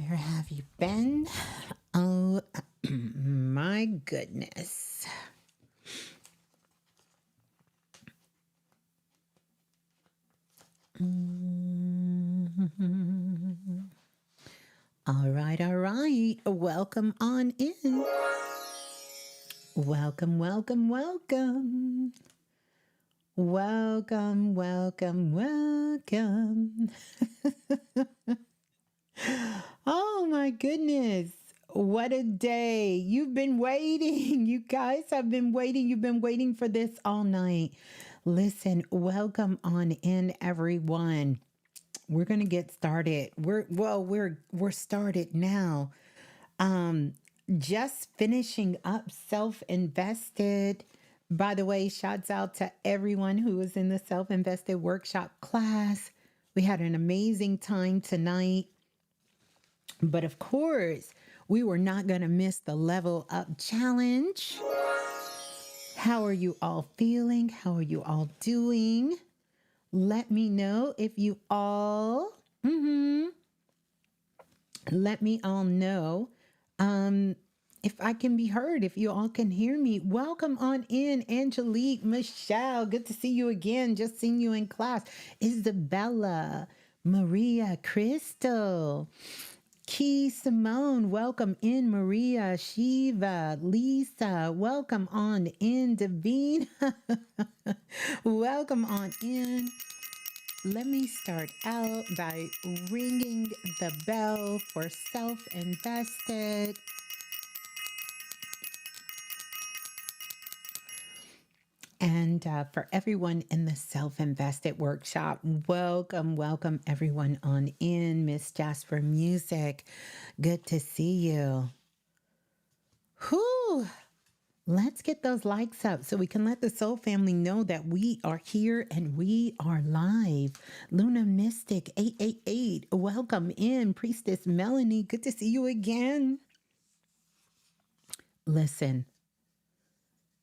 Where have you been? Oh, my goodness. All right, all right. Welcome on in. Welcome, welcome, welcome. Welcome, welcome, welcome. Oh my goodness. What a day. You've been waiting. You guys have been waiting. You've been waiting for this all night. Listen, welcome on in, everyone. We're going to get started. We're started now. Um just finishing up self-invested. By the way, shouts out to everyone who was in the self-invested workshop class. We had an amazing time tonight. But of course, we were not going to miss the level up challenge. How are you all feeling? How are you all doing? Let me know if you all, let me all know um, if I can be heard, if you all can hear me. Welcome on in, Angelique, Michelle. Good to see you again. Just seen you in class. Isabella, Maria, Crystal. Key Simone, welcome in. Maria, Shiva, Lisa, welcome on in. Davina, welcome on in. Let me start out by ringing the bell for self invested. And for everyone in the Self Invested Workshop, welcome, welcome everyone on in. Miss Jasper Music, good to see you. Whew. Let's get those likes up so we can let the Soul family know that we are here and we are live. Luna Mystic 888, welcome in. Priestess Melanie, good to see you again. Listen,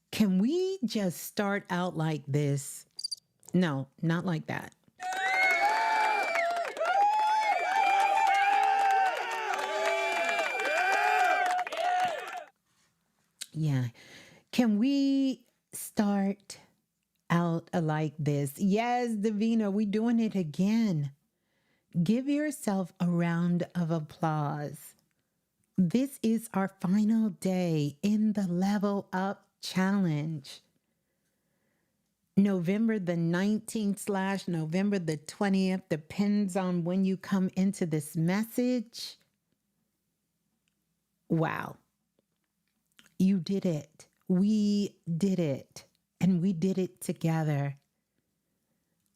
can we just start out like this? No, not like that. Yeah. Can we start out like this? Yes, Davina, we doing it again. Give yourself a round of applause. This is our final day in the Level Up Challenge. November the 19th / November the 20th, depends on when you come into this message. Wow. You did it. We did it. And we did it together.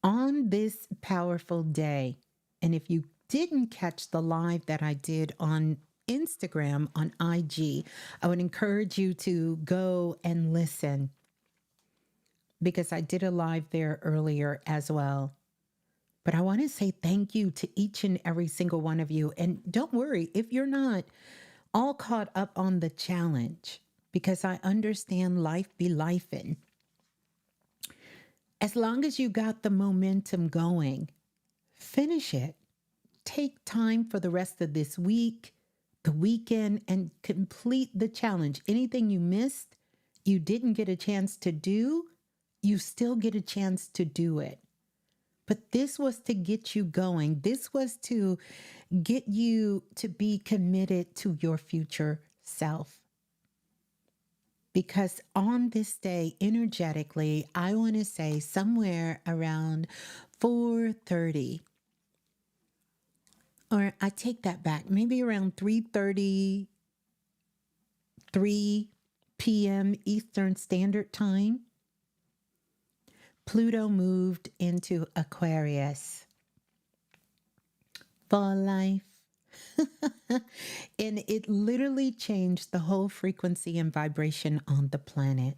On this powerful day, and if you didn't catch the live that I did on Instagram, on IG, I would encourage you to go and listen, because I did a live there earlier as well. But I want to say thank you to each and every single one of you. And don't worry if you're not all caught up on the challenge, because I understand life be lifing. As long as you got the momentum going, finish it. Take time for the rest of this week, the weekend, and complete the challenge. Anything you missed, you didn't get a chance to do, you still get a chance to do it. But this was to get you going. This was to get you to be committed to your future self. Because on this day, energetically, I want to say somewhere around 4:30, or I take that back, maybe around 3:33 p.m. Eastern Standard Time, Pluto moved into Aquarius. For life. And it literally changed the whole frequency and vibration on the planet.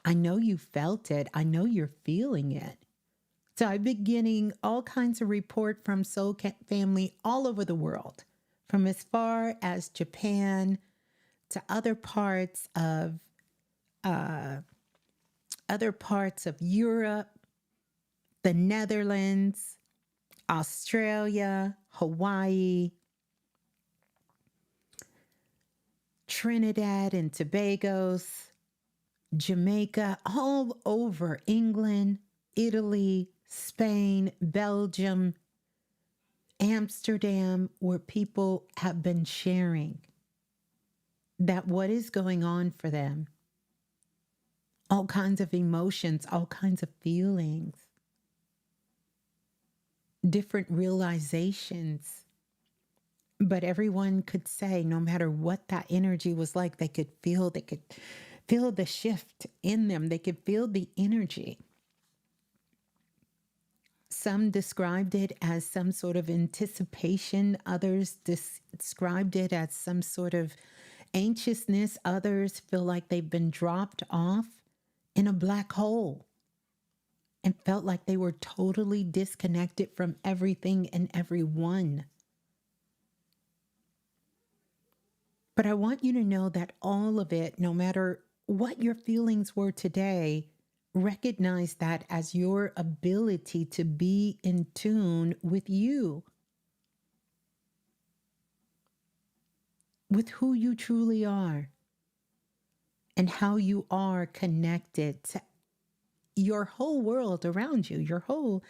I know you felt it. I know you're feeling it. So I've been getting all kinds of report from Soul family all over the world, from as far as Japan to other parts of Europe, the Netherlands, Australia, Hawaii, Trinidad and Tobago's, Jamaica, all over England, Italy, Spain, Belgium, Amsterdam, where people have been sharing that what is going on for them, all kinds of emotions, all kinds of feelings, different realizations. But everyone could say, no matter what that energy was like, they could feel the shift in them. They could feel the energy. Some described it as some sort of anticipation. Others described it as some sort of anxiousness. Others feel like they've been dropped off in a black hole and felt like they were totally disconnected from everything and everyone. But I want you to know that all of it, no matter what your feelings were today, recognize that as your ability to be in tune with you, with who you truly are, and how you are connected to your whole world around you, your whole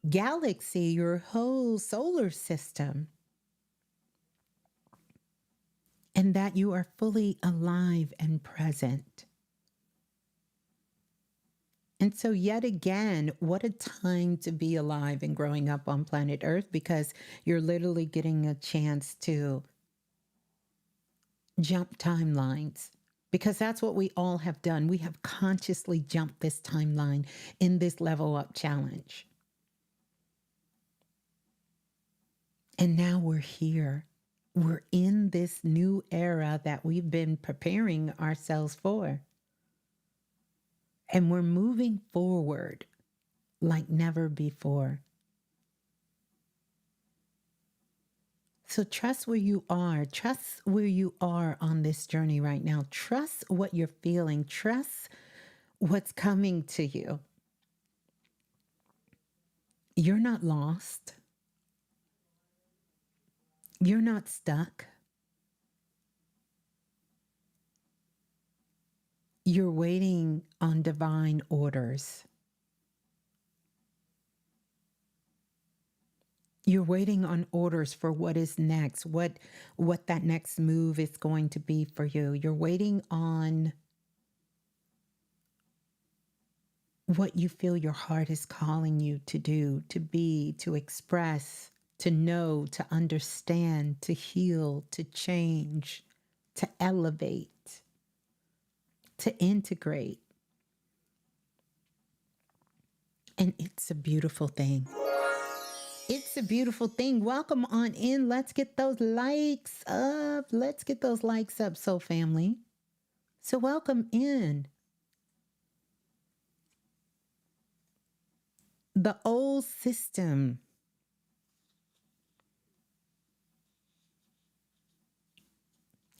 galaxy, your whole solar system, and that you are fully alive and present. And so, yet again, what a time to be alive and growing up on planet Earth, because you're literally getting a chance to jump timelines, because that's what we all have done. We have consciously jumped this timeline in this level up challenge. And now we're here. We're in this new era that we've been preparing ourselves for. And we're moving forward like never before. So trust where you are. Trust where you are on this journey right now. Trust what you're feeling. Trust what's coming to you. You're not lost. You're not stuck. You're waiting on divine orders. You're waiting on orders for what is next, what that next move is going to be for you. You're waiting on what you feel your heart is calling you to do, to be, to express, to know, to understand, to heal, to change, to elevate, to integrate. And it's a beautiful thing. It's a beautiful thing. Welcome on in. Let's get those likes up. Let's get those likes up, soul family. So welcome in. The old system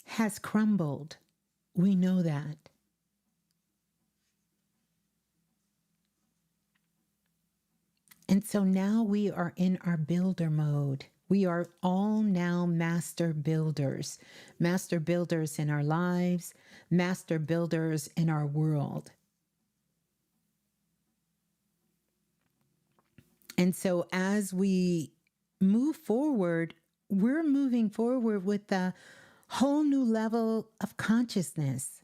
has crumbled. We know that. And so now we are in our builder mode. We are all now master builders in our lives, master builders in our world. And so as we move forward, we're moving forward with a whole new level of consciousness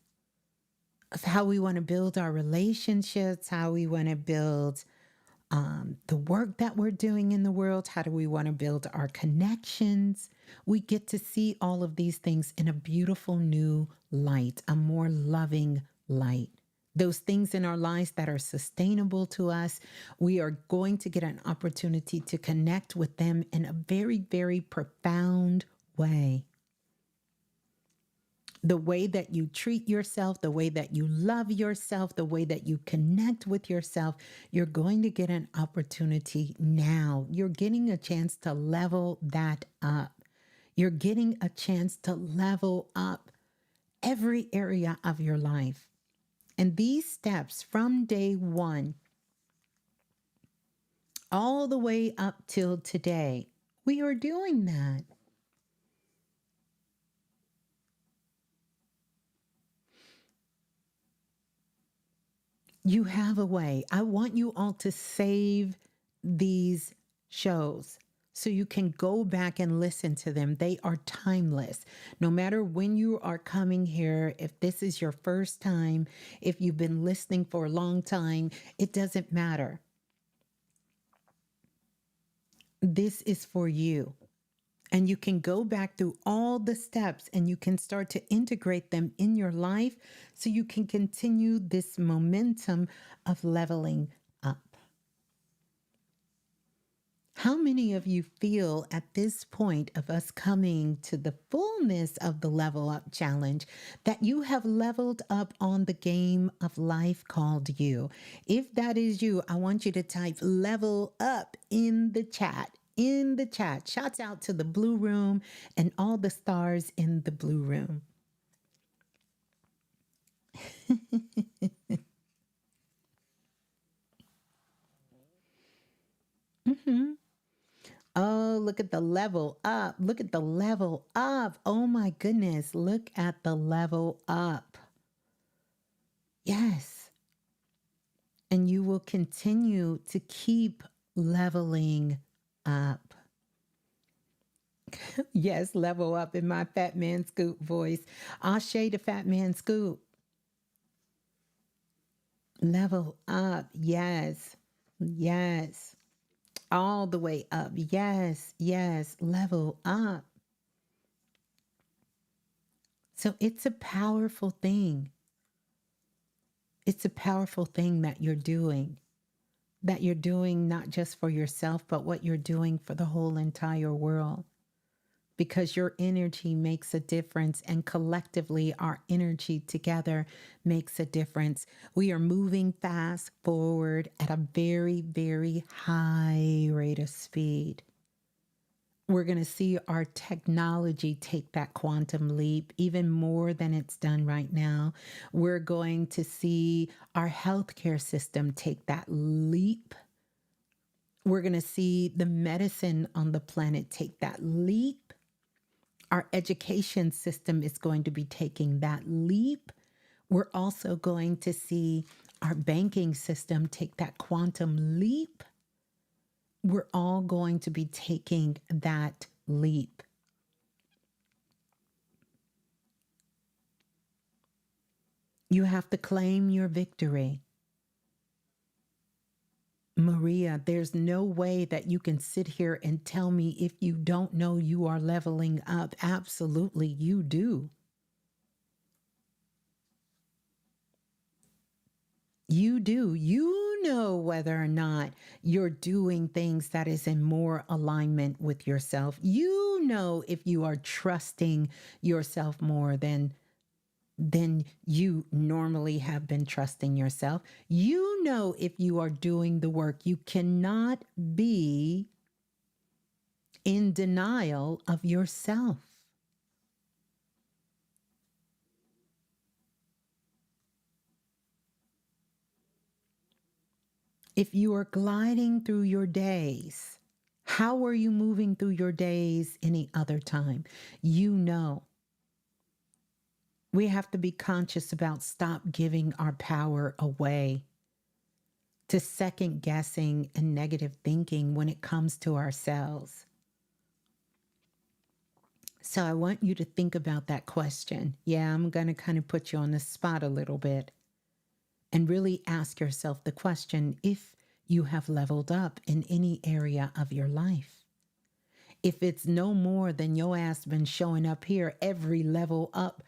of how we want to build our relationships, how we want to build the work that we're doing in the world. How do we want to build our connections? We get to see all of these things in a beautiful new light, a more loving light. Those things in our lives that are sustainable to us, we are going to get an opportunity to connect with them in a very, very profound way. The way that you treat yourself, the way that you love yourself, the way that you connect with yourself, you're going to get an opportunity now. You're getting a chance to level that up. You're getting a chance to level up every area of your life. And these steps from day one, all the way up till today, we are doing that. You have a way. I want you all to save these shows so you can go back and listen to them. They are timeless. No matter when you are coming here, if this is your first time, if you've been listening for a long time, it doesn't matter. This is for you. And you can go back through all the steps and you can start to integrate them in your life so you can continue this momentum of leveling up. How many of you feel at this point of us coming to the fullness of the Level Up Challenge that you have leveled up on the game of life called you? If that is you, I want you to type level up in the chat. In the chat. Shouts out to the Blue Room and all the stars in the Blue Room. Mm-hmm. Oh, look at the level up. Look at the level up. Oh my goodness. Look at the level up. Yes. And you will continue to keep leveling up. Yes, level up in my Fat Man Scoop voice. Ashe the Fat Man Scoop. Level up. Yes. Yes. All the way up. Yes. Yes. Level up. So it's a powerful thing. It's a powerful thing that you're doing not just for yourself, but what you're doing for the whole entire world. Because your energy makes a difference, and collectively, our energy together makes a difference. We are moving fast forward at a very, very high rate of speed. We're going to see our technology take that quantum leap even more than it's done right now. We're going to see our healthcare system take that leap. We're going to see the medicine on the planet take that leap. Our education system is going to be taking that leap. We're also going to see our banking system take that quantum leap. We're all going to be taking that leap. You have to claim your victory. Maria, there's no way that you can sit here and tell me if you don't know you are leveling up. Absolutely, you do. You do. You know whether or not you're doing things that is in more alignment with yourself. You know if you are trusting yourself more than you normally have been trusting yourself. You know if you are doing the work. You cannot be in denial of yourself. If you are gliding through your days, how are you moving through your days any other time? You know. We have to be conscious about stop giving our power away to second guessing and negative thinking when it comes to ourselves. So I want you to think about that question. Yeah, I'm going to kind of put you on the spot a little bit and really ask yourself the question if you have leveled up in any area of your life. If it's no more than your ass been showing up here every level up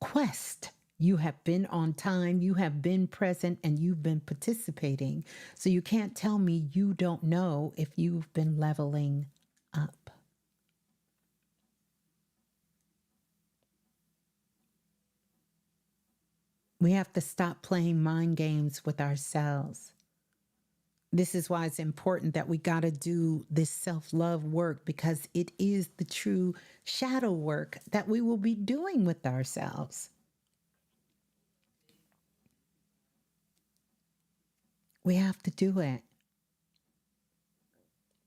quest, you have been on time, you have been present, and you've been participating. So you can't tell me you don't know if you've been leveling up. We have to stop playing mind games with ourselves. This is why it's important that we got to do this self-love work, because it is the true shadow work that we will be doing with ourselves. We have to do it.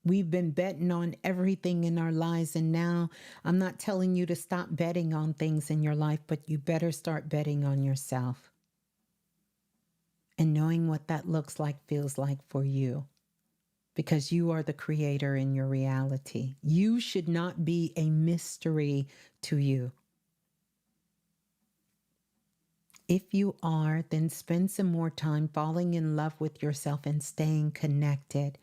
We've been betting on everything in our lives, and now I'm not telling you to stop betting on things in your life, but you better start betting on yourself. and knowing what that looks like, feels like for you, because you are the creator in your reality. You should not be a mystery to you. If you are, then spend some more time falling in love with yourself and staying connected,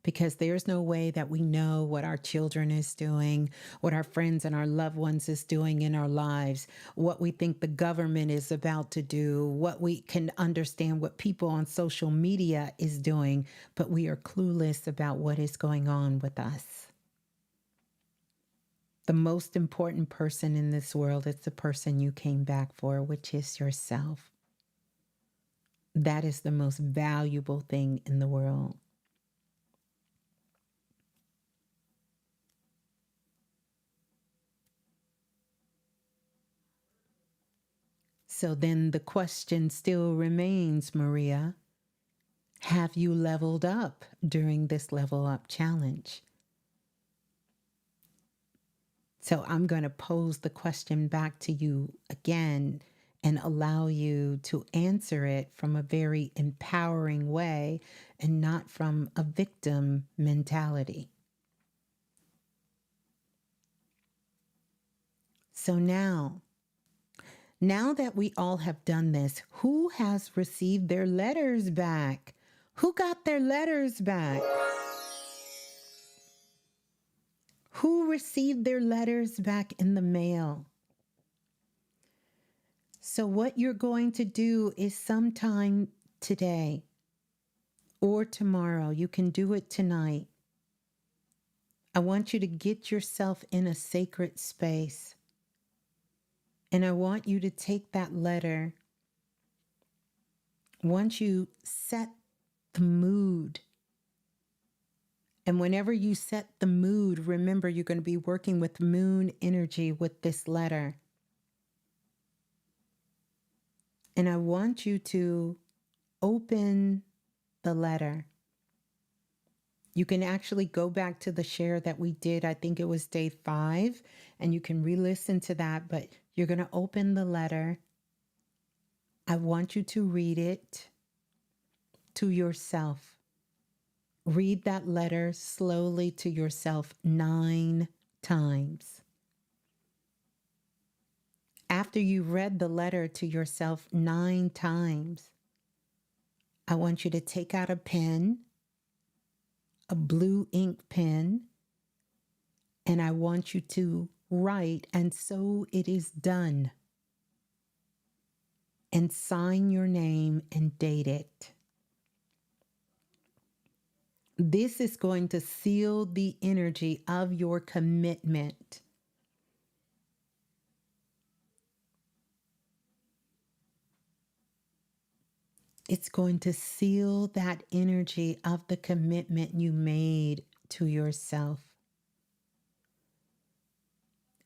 because there's no way that we know what our children is doing, what our friends and our loved ones is doing in our lives, what we think the government is about to do, what we can understand what people on social media is doing, but we are clueless about what is going on with us. The most important person in this world is the person you came back for, which is yourself. That is the most valuable thing in the world. So then the question still remains, Maria, have you leveled up during this level up challenge? So I'm going to pose the question back to you again and allow you to answer it from a very empowering way and not from a victim mentality. So now that we all have done this, who has received their letters back? Who got their letters back? Who received their letters back in the mail? So, what you're going to do is sometime today or tomorrow, you can do it tonight. I want you to get yourself in a sacred space. And I want you to take that letter. Once you set the mood, and whenever you set the mood, remember you're going to be working with moon energy with this letter. And I want you to open the letter. You can actually go back to the share that we did. I think it was day 5, and you can re-listen to that, but you're going to open the letter. I want you to read it to yourself. Read that letter slowly to yourself 9 times. After you've read the letter to yourself 9 times, I want you to take out a pen, a blue ink pen, and I want you to write, "And so it is done," and sign your name and date it. This is going to seal the energy of your commitment. It's going to seal that energy of the commitment you made to yourself.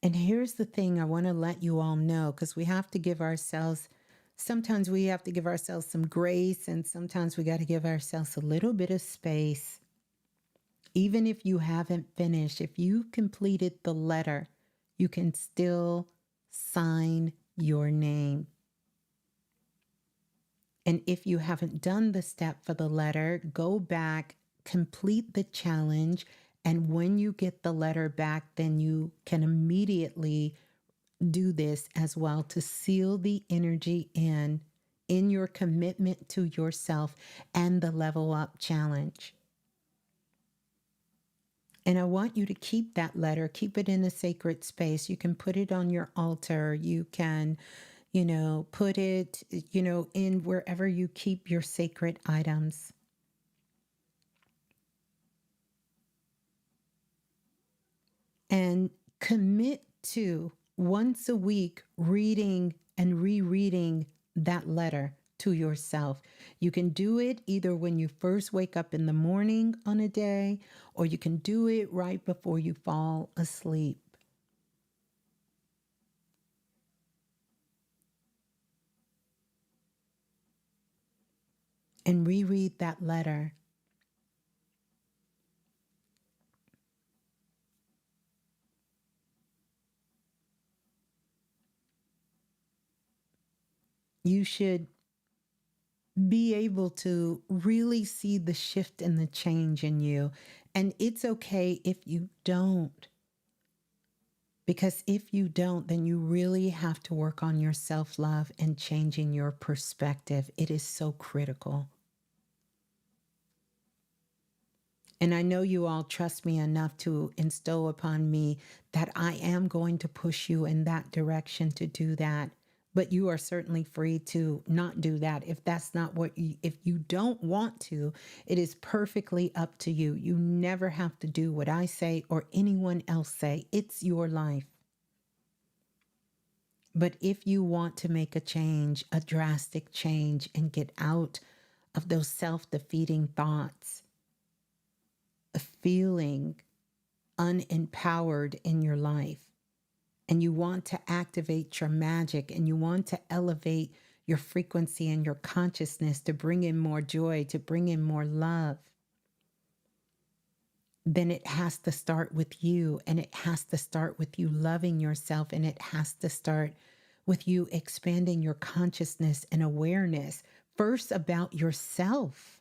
And here's the thing I want to let you all know, because we have to give ourselves, sometimes we have to give ourselves some grace, and sometimes we got to give ourselves a little bit of space. Even if you haven't finished, if you completed the letter, you can still sign your name. And if you haven't done the step for the letter, go back, complete the challenge, and when you get the letter back, then you can immediately do this as well to seal the energy in your commitment to yourself and the level up challenge. And I want you to keep that letter, keep it in a sacred space. You can put it on your altar. You can, put it, in wherever you keep your sacred items. And commit to once a week reading and rereading that letter to yourself. You can do it either when you first wake up in the morning on a day, or you can do it right before you fall asleep. And reread that letter. You should be able to really see the shift and the change in you. And it's okay if you don't. Because if you don't, then you really have to work on your self-love and changing your perspective. It is so critical. And I know you all trust me enough to instill upon me that I am going to push you in that direction to do that. But you are certainly free to not do that. If that's not what you, if you don't want to, it is perfectly up to you. You never have to do what I say or anyone else say. It's your life. But if you want to make a change, a drastic change, and get out of those self-defeating thoughts, of feeling unempowered in your life, and you want to activate your magic and you want to elevate your frequency and your consciousness to bring in more joy, to bring in more love, then it has to start with you, and it has to start with you loving yourself, and it has to start with you expanding your consciousness and awareness first about yourself,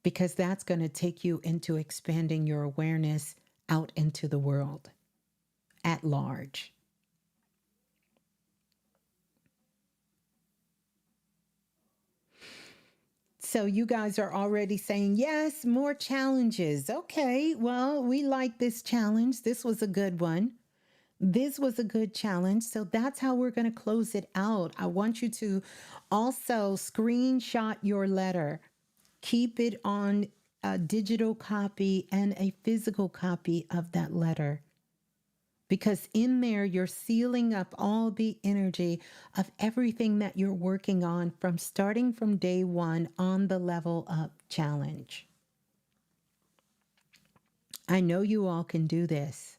because that's going to take you into expanding your awareness out into the world at large. So you guys are already saying, yes, more challenges. Okay, well, we like this challenge. This was a good one. This was a good challenge. So that's how we're going to close it out. I want you to also screenshot your letter. Keep it on a digital copy and a physical copy of that letter. Because in there, you're sealing up all the energy of everything that you're working on from starting from day one on the Level Up Challenge. I know you all can do this.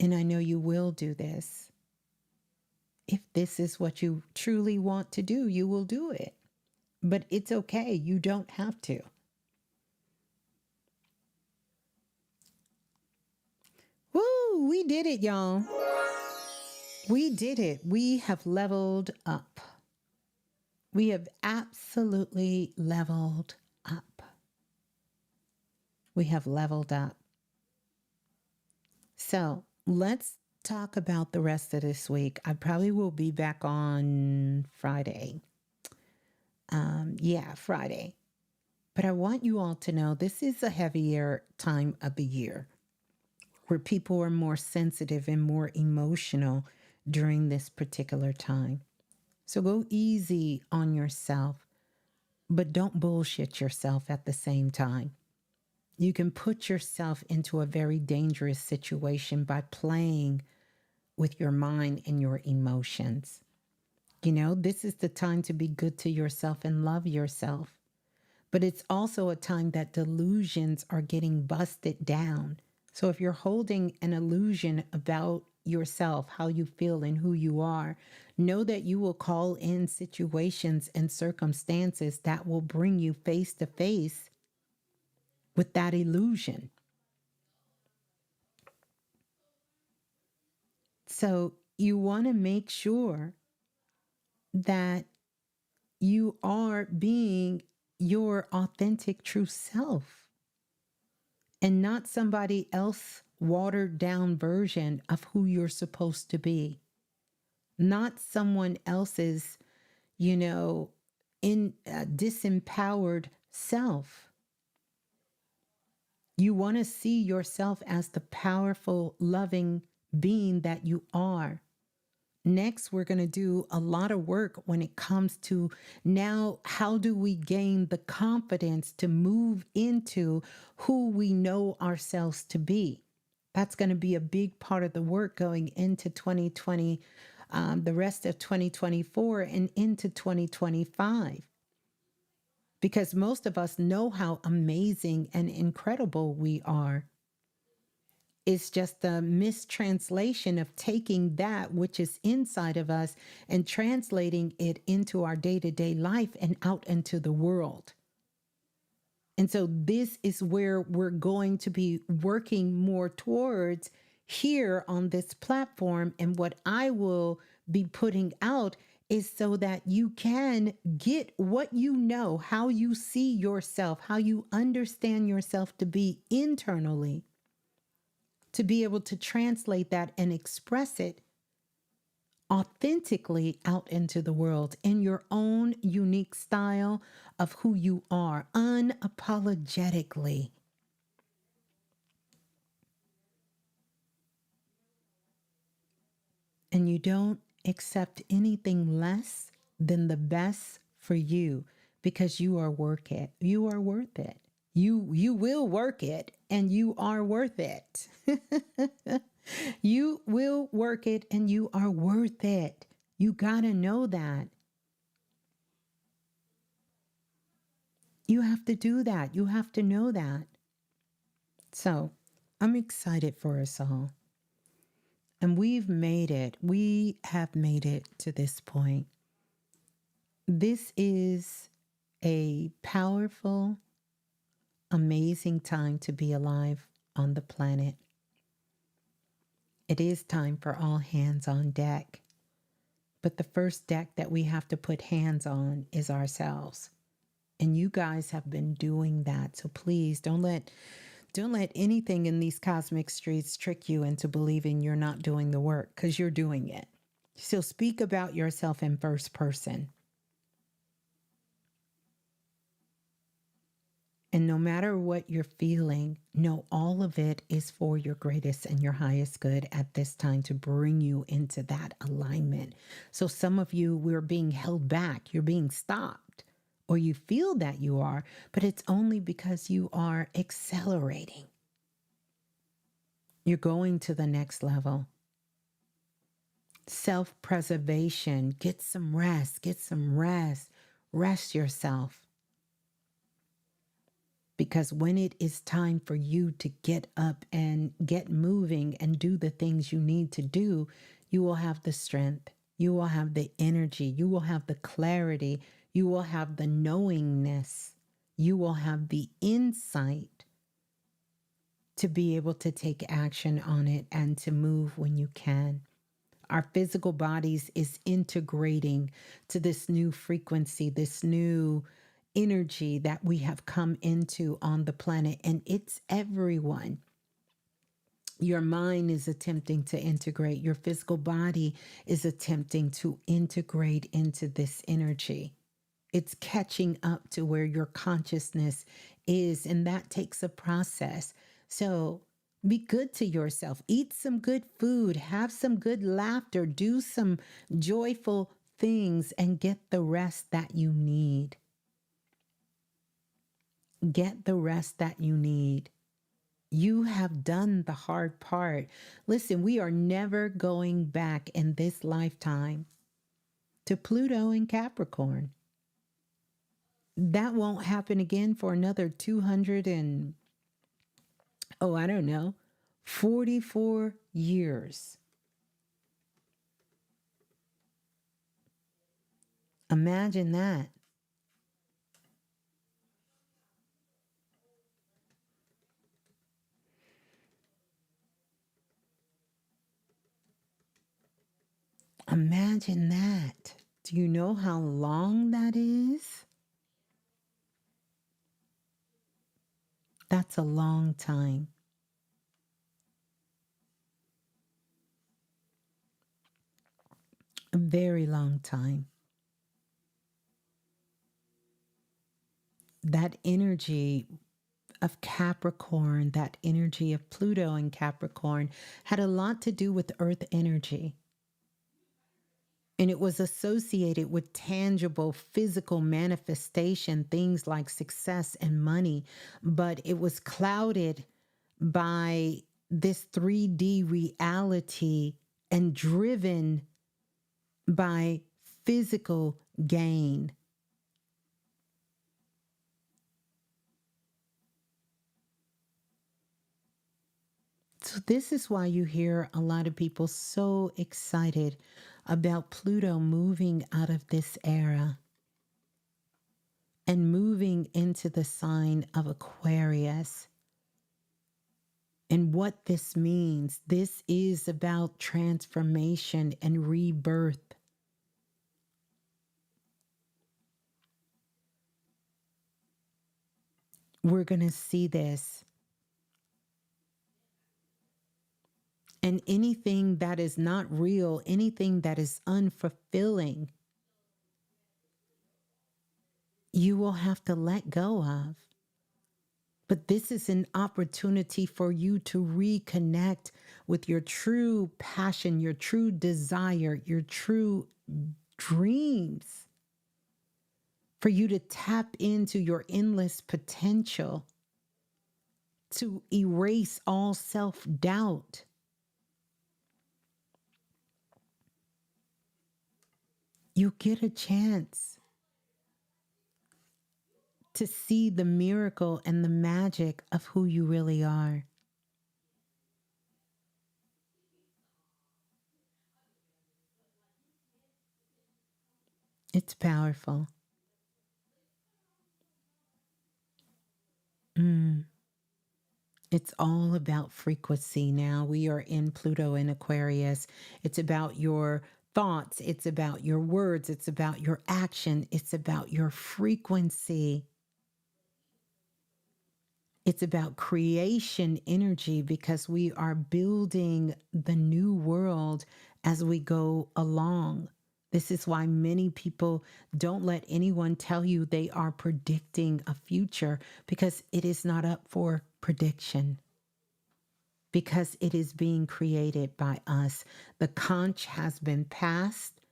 And I know you will do this. If this is what you truly want to do, you will do it. But it's okay. You don't have to. Woo, we did it, y'all. We did it. We have leveled up. We have absolutely leveled up. We have leveled up. So let's talk about the rest of this week. I probably will be back on Friday. Friday. But I want you all to know this is a heavier time of the year where people are more sensitive and more emotional during this particular time. So go easy on yourself, but don't bullshit yourself at the same time. You can put yourself into a very dangerous situation by playing with your mind and your emotions. You know, this is the time to be good to yourself and love yourself. But it's also a time that delusions are getting busted down. So if you're holding an illusion about yourself, how you feel and who you are, know that you will call in situations and circumstances that will bring you face to face with that illusion. So you want to make sure that you are being your authentic true self and not somebody else watered down version of who you're supposed to be. Not someone else's, disempowered self. You want to see yourself as the powerful, loving being that you are. Next, we're going to do a lot of work when it comes to now, how do we gain the confidence to move into who we know ourselves to be? That's going to be a big part of the work going into 2020, the rest of 2024 and into 2025. Because most of us know how amazing and incredible we are. It's just a mistranslation of taking that which is inside of us and translating it into our day-to-day life and out into the world. And so this is where we're going to be working more towards here on this platform and what I will be putting out is so that you can get what you know, how you see yourself, how you understand yourself to be internally, to be able to translate that and express it authentically out into the world in your own unique style of who you are, unapologetically. And you don't accept anything less than the best for you because you are worth it. You are worth it. You will work it and you are worth it. You will work it and you are worth it. You got to know that. You have to do that. You have to know that. So I'm excited for us all. And we've made it. We have made it to this point. This is a powerful, amazing time to be alive on the planet. It is time for all hands on deck. But the first deck that we have to put hands on is ourselves. And you guys have been doing that. So please don't let anything in these cosmic streets trick you into believing you're not doing the work, because you're doing it. So speak about yourself in first person. And no matter what you're feeling, know all of it is for your greatest and your highest good at this time to bring you into that alignment. So some of you, we're being held back. You're being stopped, or you feel that you are, but it's only because you are accelerating. You're going to the next level. Self-preservation. Get some rest. Get some rest. Rest yourself. Because when it is time for you to get up and get moving and do the things you need to do, you will have the strength. You will have the energy. You will have the clarity. You will have the knowingness. You will have the insight to be able to take action on it and to move when you can. Our physical bodies is integrating to this new frequency, this new energy that we have come into on the planet, and it's everyone. Your mind is attempting to integrate. Your physical body is attempting to integrate into this energy. It's catching up to where your consciousness is, and that takes a process. So be good to yourself. Eat some good food. Have some good laughter. Do some joyful things and get the rest that you need. Get the rest that you need. You have done the hard part. Listen, we are never going back in this lifetime to Pluto and Capricorn. That won't happen again for another 44 years. Imagine that. Imagine that. Do you know how long that is? That's a long time. A very long time. That energy of Capricorn, that energy of Pluto and Capricorn had a lot to do with Earth energy. And it was associated with tangible physical manifestation, things like success and money, but it was clouded by this 3D reality and driven by physical gain. So this is why you hear a lot of people so excited about Pluto moving out of this era and moving into the sign of Aquarius. And what this means, this is about transformation and rebirth. We're going to see this. And anything that is not real, anything that is unfulfilling, you will have to let go of. But this is an opportunity for you to reconnect with your true passion, your true desire, your true dreams, for you to tap into your endless potential, to erase all self-doubt. You get a chance to see the miracle and the magic of who you really are. It's powerful. Mm. It's all about frequency now. We are in Pluto in Aquarius. It's about your thoughts. It's about your words. It's about your action. It's about your frequency. It's about creation energy, because we are building the new world as we go along. This is why many people don't let anyone tell you they are predicting a future, because it is not up for prediction, because it is being created by us. The conch has been passed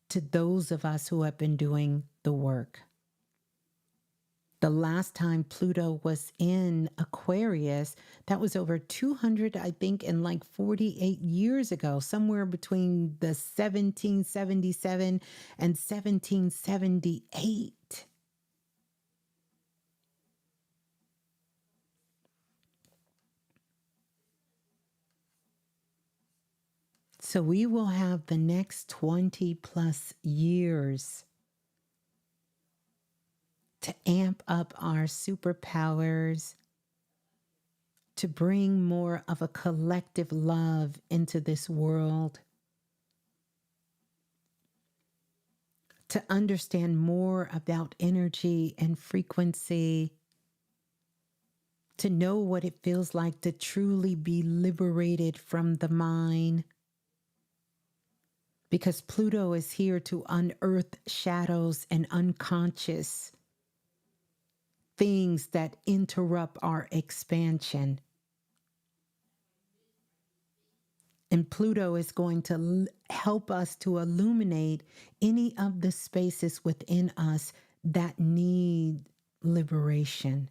to those of us who have been doing the work. The last time Pluto was in Aquarius, that was over 200, I think, and like 48 years ago, somewhere between the 1777 and 1778. So we will have the next 20 plus years to amp up our superpowers, to bring more of a collective love into this world, to understand more about energy and frequency, to know what it feels like to truly be liberated from the mind. Because Pluto is here to unearth shadows and unconscious things that interrupt our expansion. And Pluto is going to help us to illuminate any of the spaces within us that need liberation.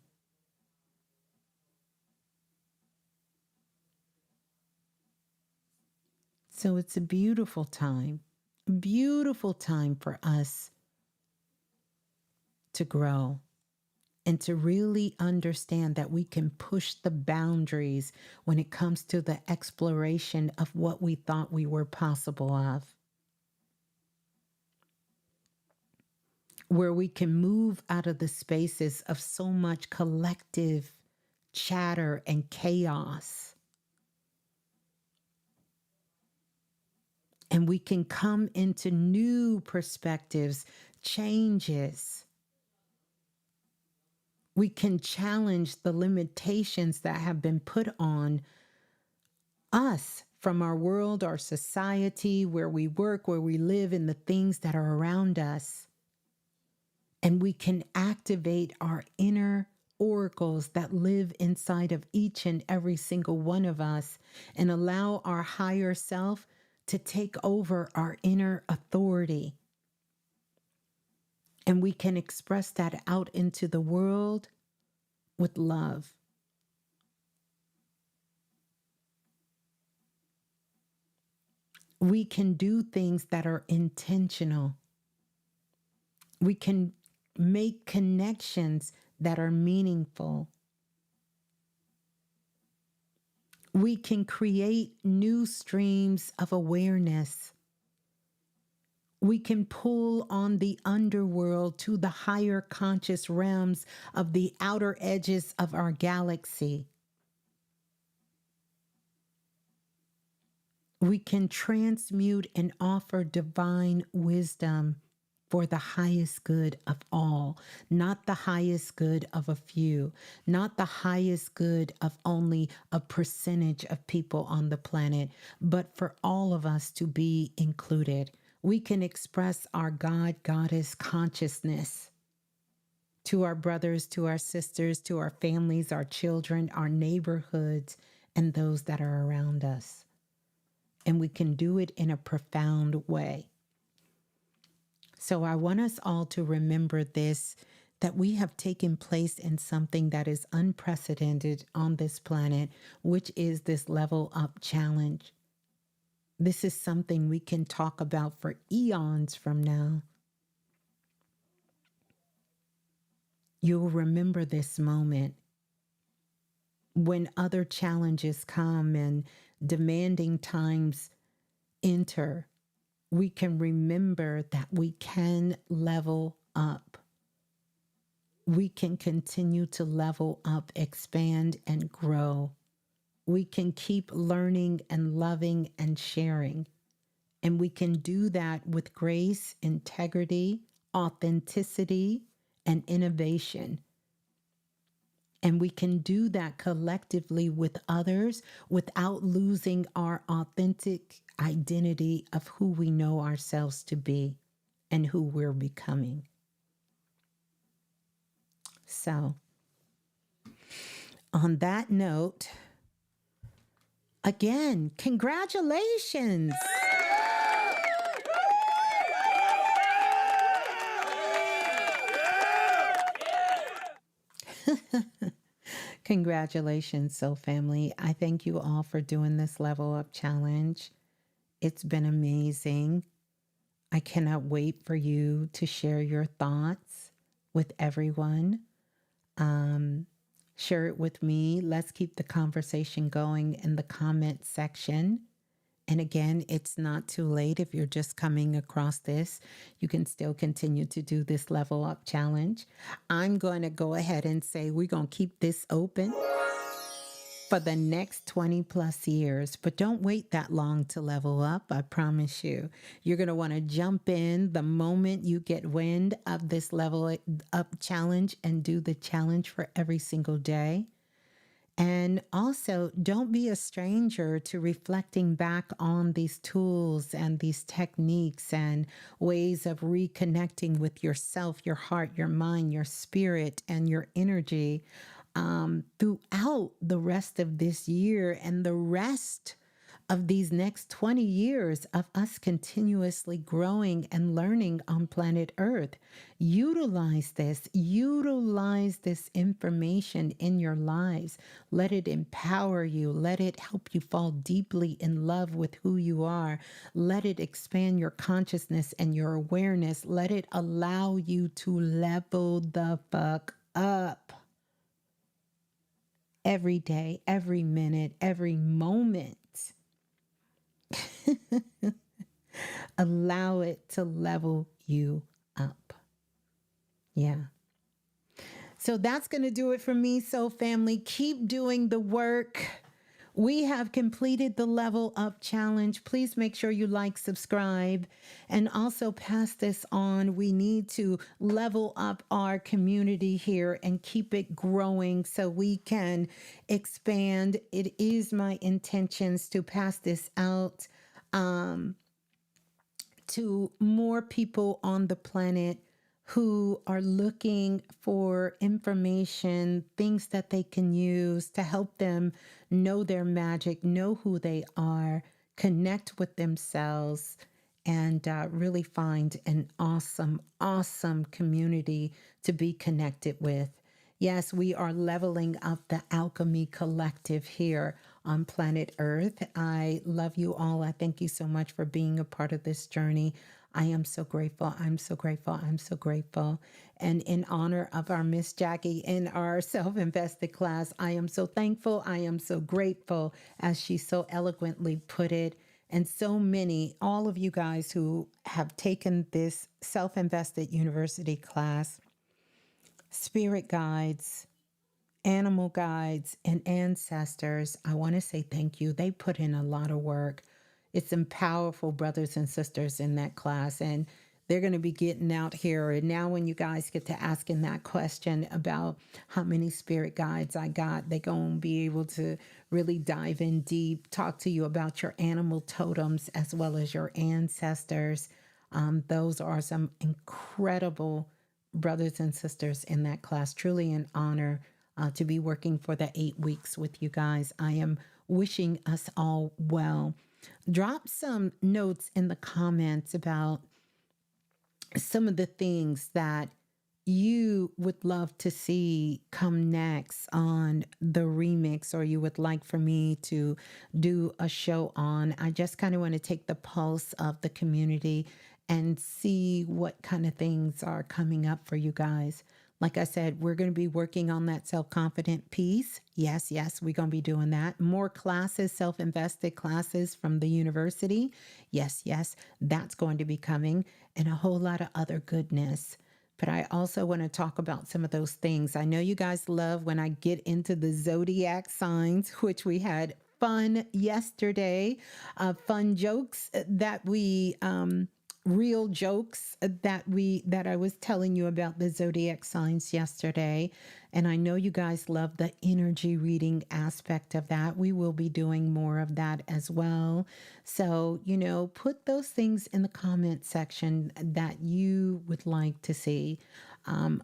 So it's a beautiful time for us to grow and to really understand that we can push the boundaries when it comes to the exploration of what we thought we were possible of. Where we can move out of the spaces of so much collective chatter and chaos. And we can come into new perspectives, changes. We can challenge the limitations that have been put on us from our world, our society, where we work, where we live, and the things that are around us. And we can activate our inner oracles that live inside of each and every single one of us, and allow our higher self to take over our inner authority. And we can express that out into the world with love. We can do things that are intentional. We can make connections that are meaningful. We can create new streams of awareness. We can pull on the underworld to the higher conscious realms of the outer edges of our galaxy. We can transmute and offer divine wisdom for the highest good of all, not the highest good of a few, not the highest good of only a percentage of people on the planet, but for all of us to be included. We can express our God, Goddess consciousness to our brothers, to our sisters, to our families, our children, our neighborhoods, and those that are around us. And we can do it in a profound way. So I want us all to remember this, that we have taken place in something that is unprecedented on this planet, which is this level up challenge. This is something we can talk about for eons from now. You'll remember this moment when other challenges come and demanding times enter. We can remember that we can level up. We can continue to level up, expand, and grow. We can keep learning and loving and sharing. And we can do that with grace, integrity, authenticity, and innovation. And we can do that collectively with others without losing our authentic identity of who we know ourselves to be and who we're becoming. So, on that note, again, congratulations. Congratulations, Soul Family. I thank you all for doing this level up challenge. It's been amazing. I cannot wait for you to share your thoughts with everyone. Share it with me. Let's keep the conversation going in the comment section. And again, it's not too late. If you're just coming across this, you can still continue to do this level up challenge. I'm going to go ahead and say we're going to keep this open for the next 20 plus years, but don't wait that long to level up. I promise you, you're going to want to jump in the moment you get wind of this level up challenge and do the challenge for every single day. And also, don't be a stranger to reflecting back on these tools and these techniques and ways of reconnecting with yourself, your heart, your mind, your spirit, and your energy throughout the rest of this year and the rest of these next 20 years of us continuously growing and learning on planet Earth. Utilize this information in your lives. Let it empower you. Let it help you fall deeply in love with who you are. Let it expand your consciousness and your awareness. Let it allow you to level the fuck up every day, every minute, every moment. Allow it to level you up. Yeah. So that's going to do it for me. So family, keep doing the work. We have completed the level up challenge. Please make sure you like, subscribe, and also pass this on. We need to level up our community here and keep it growing so we can expand. It is my intentions to pass this out to more people on the planet who are looking for information, things that they can use to help them know their magic, know who they are, connect with themselves, and really find an awesome, awesome community to be connected with. Yes, we are leveling up the Alchemy Collective here on planet Earth. I love you all. I thank you so much for being a part of this journey. I am so grateful. I'm so grateful. I'm so grateful. And in honor of our Miss Jackie in our self-invested class, I am so thankful. I am so grateful, as she so eloquently put it. And so many, all of you guys who have taken this self-invested university class, spirit guides, animal guides, and ancestors, I want to say thank you. They put in a lot of work. It's some powerful brothers and sisters in that class. And they're going to be getting out here. And now, when you guys get to asking that question about how many spirit guides I got, they're going to be able to really dive in deep, talk to you about your animal totems as well as your ancestors. Those are some incredible brothers and sisters in that class. Truly an honor to be working for the 8 weeks with you guys. I am wishing us all well. Drop some notes in the comments about some of the things that you would love to see come next on the remix, or you would like for me to do a show on. I just kind of want to take the pulse of the community and see what kind of things are coming up for you guys. Like I said, we're going to be working on that self-confident piece. Yes, yes, we're going to be doing that. More classes, self-invested classes from the university. Yes, yes, that's going to be coming, and a whole lot of other goodness. But I also want to talk about some of those things. I know you guys love when I get into the zodiac signs, which we had fun yesterday, fun jokes that we real jokes that I was telling you about the zodiac signs yesterday. And I know you guys love the energy reading aspect of that. We will be doing more of that as well. So, put those things in the comment section that you would like to see.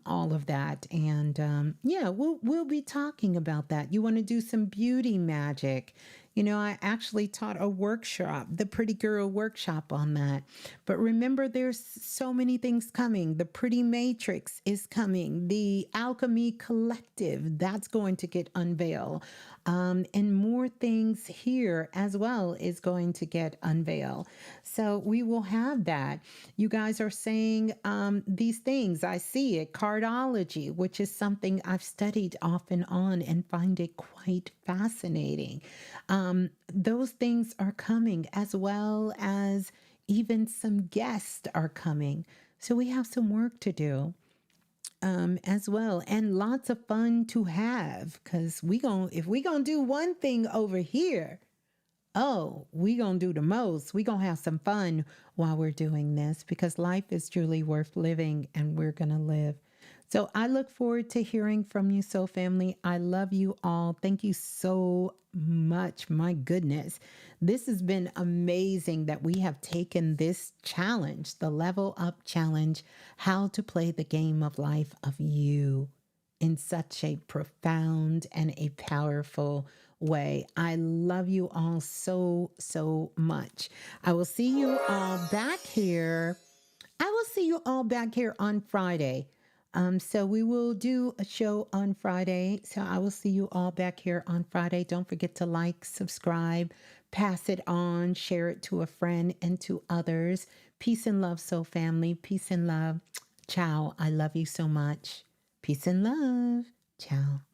All of that. And yeah, we'll be talking about that. You want to do some beauty magic. I actually taught a workshop, the Pretty Girl workshop, on that. But remember, there's so many things coming. The Pretty Matrix is coming. The Alchemy Collective, that's going to get unveiled. And more things here as well is going to get unveiled. So we will have that. You guys are saying these things. I see it. Cardology, which is something I've studied off and on and find it quite fascinating. Those things are coming, as well as even some guests are coming. So we have some work to do as well, and lots of fun to have, because if we gonna do one thing over here, oh, we gonna do the most. We gonna have some fun while we're doing this, because life is truly worth living, and we're gonna live. So I look forward to hearing from you, Soul Family. I love you all. Thank you so much. My goodness. This has been amazing that we have taken this challenge, the Level Up Challenge, how to play the game of life of you, in such a profound and a powerful way. I love you all so, so much. I will see you all back here. I will see you all back here on Friday. So we will do a show on Friday. So I will see you all back here on Friday. Don't forget to like, subscribe, pass it on, share it to a friend and to others. Peace and love, Soul Family. Peace and love. Ciao. I love you so much. Peace and love. Ciao.